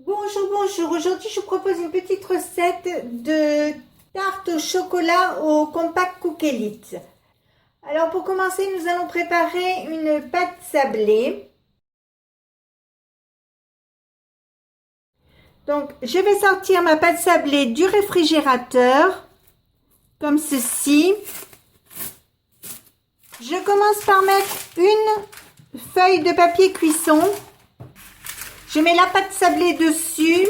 Bonjour, bonjour. Aujourd'hui, je vous propose une petite recette de tarte au chocolat au Compact Cook Elite. Alors, pour commencer, nous allons préparer une pâte sablée. Donc, je vais sortir ma pâte sablée du réfrigérateur, comme ceci. Je commence par mettre une feuille de papier cuisson. Je mets la pâte sablée dessus.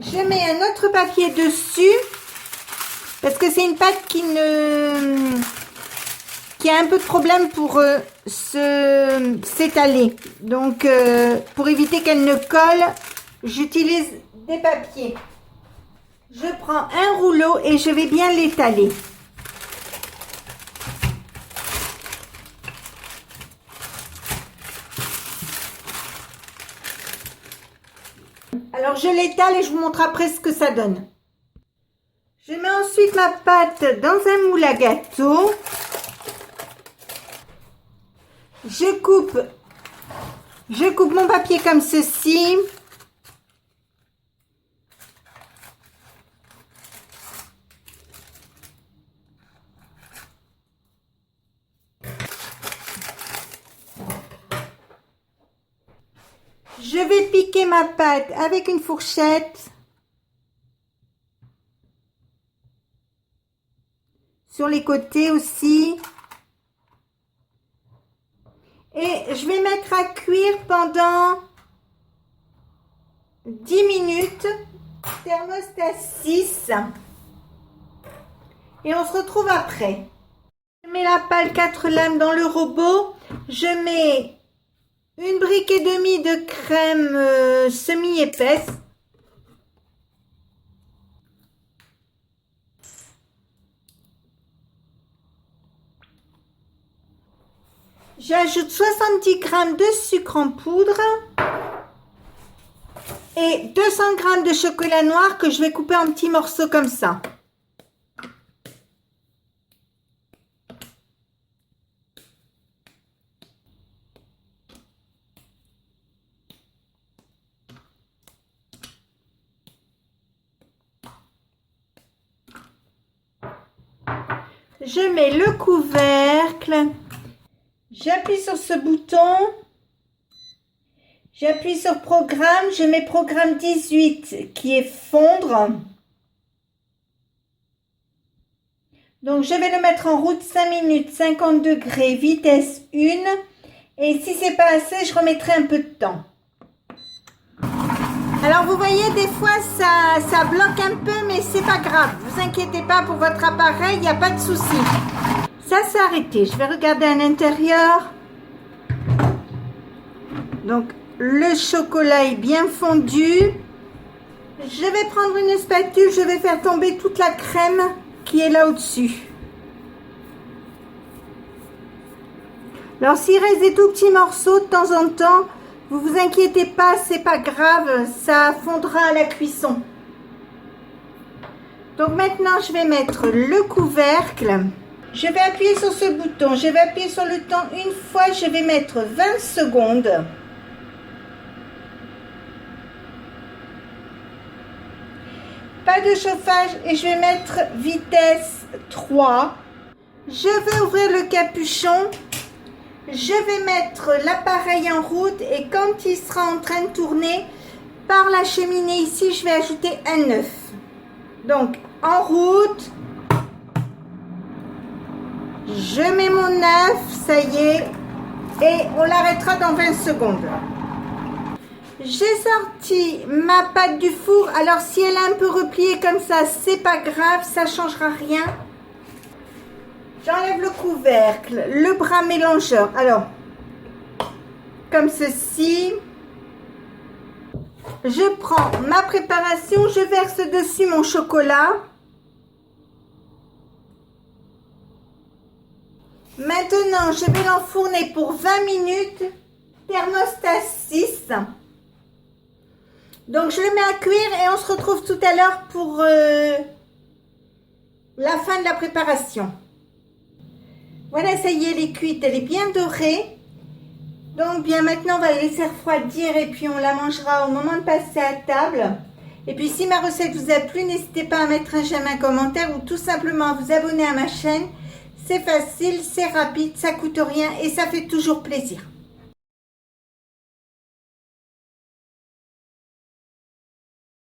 Je mets un autre papier dessus parce que c'est une pâte qui a un peu de problème pour s'étaler. Donc, pour éviter qu'elle ne colle, j'utilise des papiers. Je prends un rouleau et je vais bien l'étaler. Alors, je l'étale et je vous montre après ce que ça donne. Je mets ensuite ma pâte dans un moule à gâteau. Je coupe mon papier comme ceci. Je vais piquer ma pâte avec une fourchette sur les côtés aussi. Et je vais mettre à cuire pendant 10 minutes, thermostat 6. Et on se retrouve après. Je mets la pâte 4 lames dans le robot. Je mets une brique et demie de crème semi-épaisse. J'ajoute 70 g de sucre en poudre et 200 g de chocolat noir que je vais couper en petits morceaux comme ça. Je mets le couvercle. J'appuie sur ce bouton. J'appuie sur programme. Je mets programme 18 qui est fondre. Donc je vais le mettre en route 5 minutes, 50 degrés, vitesse 1. Et si c'est pas assez, je remettrai un peu de temps. Alors vous voyez, des fois ça bloque un peu, mais c'est pas grave. Vous inquiétez pas pour votre appareil, il n'y a pas de souci. Ça s'est arrêté. Je vais regarder à l'intérieur. Donc le chocolat est bien fondu. Je vais prendre une spatule, je vais faire tomber toute la crème qui est là au-dessus. Alors s'il reste des tout petits morceaux de temps en temps, vous vous inquiétez pas, c'est pas grave, ça fondra à la cuisson. Donc maintenant je vais mettre le couvercle. Je vais appuyer sur ce bouton, je vais appuyer sur le temps une fois, je vais mettre 20 secondes. Pas de chauffage et je vais mettre vitesse 3. Je vais ouvrir le capuchon. Je vais mettre l'appareil en route et quand il sera en train de tourner par la cheminée ici, je vais ajouter un œuf. Donc en route. Je mets mon œuf, ça y est, et on l'arrêtera dans 20 secondes. J'ai sorti ma pâte du four. Alors si elle est un peu repliée comme ça, c'est pas grave, ça changera rien. J'enlève le couvercle, le bras mélangeur. Alors, comme ceci. Je prends ma préparation, je verse dessus mon chocolat. Maintenant, je vais l'enfourner pour 20 minutes, thermostat 6. Donc, je le mets à cuire et on se retrouve tout à l'heure pour la fin de la préparation. Voilà, ça y est, elle est cuite, elle est bien dorée. Donc bien maintenant on va la laisser refroidir et puis on la mangera au moment de passer à table. Et puis si ma recette vous a plu, n'hésitez pas à mettre un j'aime, un commentaire ou tout simplement à vous abonner à ma chaîne. C'est facile, c'est rapide, ça coûte rien et ça fait toujours plaisir.